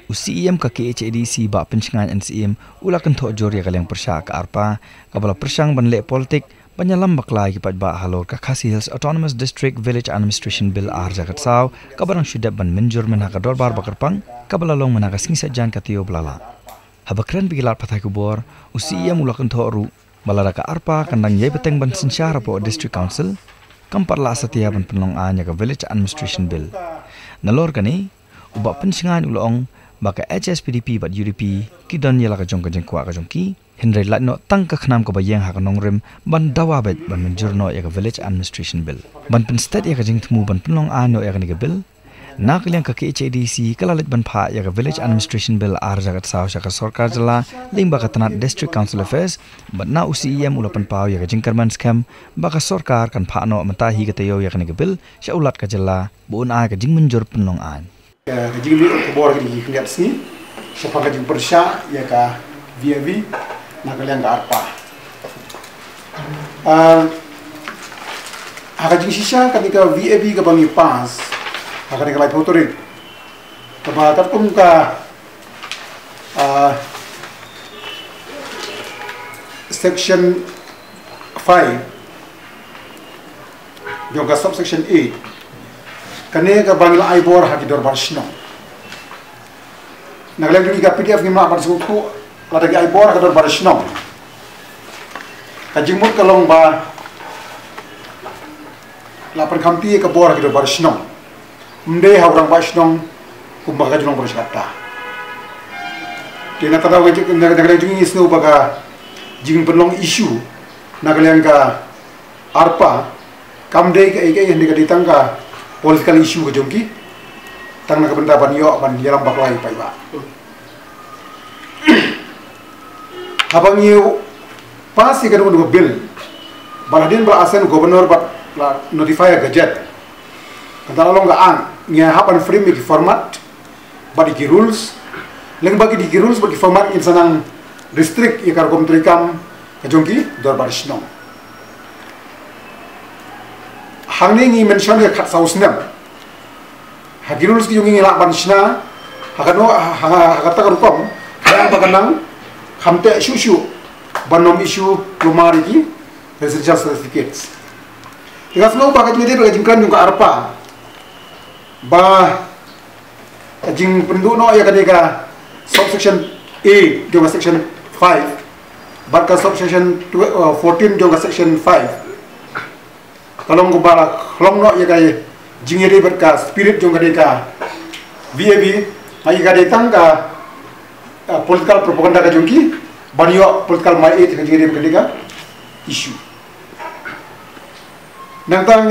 UCM ka KHADC ba pencengan NCM ulakan tok jor ya kaleng persya ka arpa kabala persang banle politik banyalam baklai kipat ba halor ka Khasi Hills Autonomous District Village Administration Bill jagat saw kabarang syudap ban menjur menaka dorbar bakarpang kabala long menaka singsa jan katio blala habakran bigilar pathai kubor UCM ulakan tok ru balada ka arpa kandang yai beteng ban sensyara po District Council kampar la setia ban penlong anya ka Village Administration Bill nalor kani ubak pencengan ulong baka HSPDP bat UDP kidan yala ka jong ka jengkwa ka jongki Henry latno tang ka khnam ka bayang ha ka nongrim ban dawa bet ban menjurno ya ka Village Administration Bill ban pen state ya ka jengtmu ban penlong ano ya ka ni ka bill nakliang ka KHADC kalalit ban pha ya ka Village Administration Bill jagat saw ka sarkar jala limba ka tanat District Council Affairs ban na UCM ulapan pau ya ka jengkarman scam baka sarkar kan pha no matahi ka tayo ya ka ni ka bill sya ulat ka jala buun a ka jing menjur penlong an Jing li kubor di kliat sini sepaka jing persya ya ka VAV nakaliang ka arpa haka jing sisa ketika VAV ka bangi pas haka ni kalai fotorik kaba tatkum ka section 5 juga subsection 8 kane ka bangla aibor haki dorbar shino naglag ni ka PDF ni ma par suku lada ki aibor ka dorbar shino ka jingmut kalong ba la par khampi ka bor haki dorbar shino mde haurang ba shino kumba ka junong bersyata tina kata wa jing naglag jing isno baga jing penlong issue naglang ka arpa kamde ka ike yang ditang ka political issue ke jongki tang nak benda ban yo ban yalam baklai pai ba habang yu pasi kan untuk bill baladin ba asen governor ba notify gadget kata long ga ang nya hapan frame ki format ba di rules leng bagi di rules bagi format in sanang district ya kar kom trikam ke jongki dor bar shnong hangni ngi mention ya khat sausnam hagirulus ki yungi la ban shna hagano hagata rukom yang baganang khamte shushu banom issue lumari ki residential certificates igas no bagat ni de jingkan yung ka arpa ba jing pendu no ya kadeka subsection A yung section 5 barka subsection 14 yung section 5 kalong ko balak long no ya kay jingiri berka spirit jong kadeka VAB ay kadetang ka political propaganda ka jongki banyo political mai et jingiri kadeka issue nangtang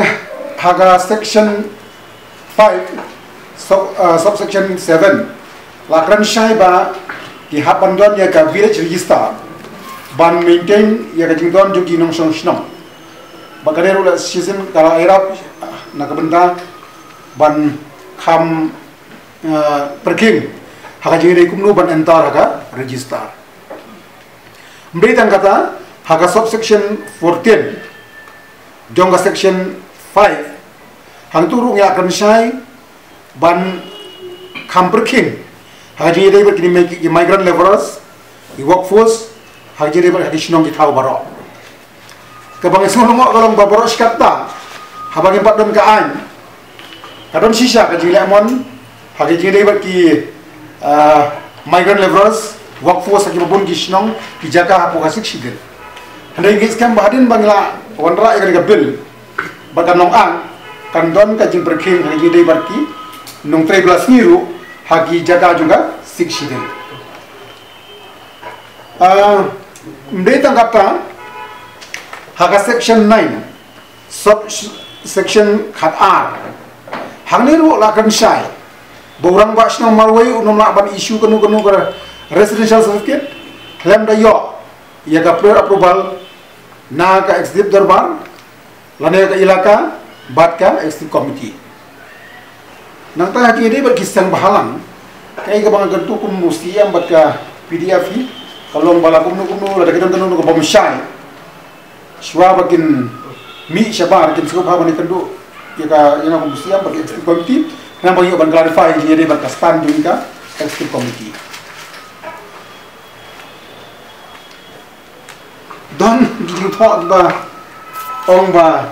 haga section 5 subsection 7 lakran shai ba di hapandon ya ka village register ban maintain ya ka jingdon jogi nong song shnong bakarero la season kala era nakabenda ban kham perking haka jingire kumno ban entar haka register mbei tang kata haka subsection 14 jonga section 5 hang turu ya kan sai ban kham perking haka jingire berkini migrant laborers workforce haka jingire ber hadisnong di thau baro kabang semua kalau baboros kata habang empat dan kaan kadon sisa ke jilemon hagi jile baki migrant laborers workforce hagi babun gisnong dijaka hapo kasik sidil handai ngis kam bahadin bangla wanra ya bill baganong ang kandon ka jing berking hagi jile baki nong 13 niru hagi jaga juga sik sidil mde tangkapa haka section 9 section khat R hangniru lakan shai borang ba shnong marwai unom la ban issue kanu ka residential certificate lem da yo ya ga approval na ka executive darbar lane ka ilaka bat ka executive committee nang ta haki de ber kisang bahalang kai ka bang gantu kum mustiam bat ka PDF kalong bala kum nu la da kidan kanu ka bom shai Shwa bakin mi shabar kin suka ba ni kandu ya ka yang aku mesti yang bagi executive committee kenapa yo ban clarify dia de ban stand juga executive committee. Don thought ba ong ba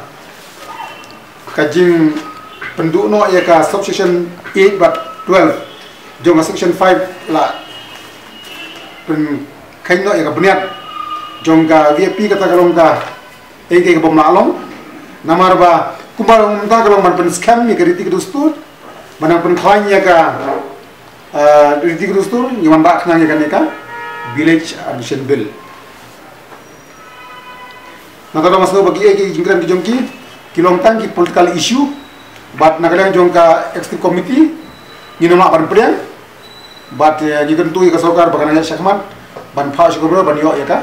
kajing penduk no ya ka subsection 8 but 12 jong section 5 la pen kain no ya ka beniat jong ka VIP kata kalong ka ke bom na long namar ba kumbar ta kalong man pen scam ni ka riti kedustur manang pen khain ya ka riti kedustur nyaman ba khna ya ka ne ka village admission bill. Nakala masuk bagi jingkran di jongki kilong tang ki political issue but nakala jongka executive committee ni nama ban priang but ni tentu ka sokar bagana syakmat ban phas gobro ban yo ya ka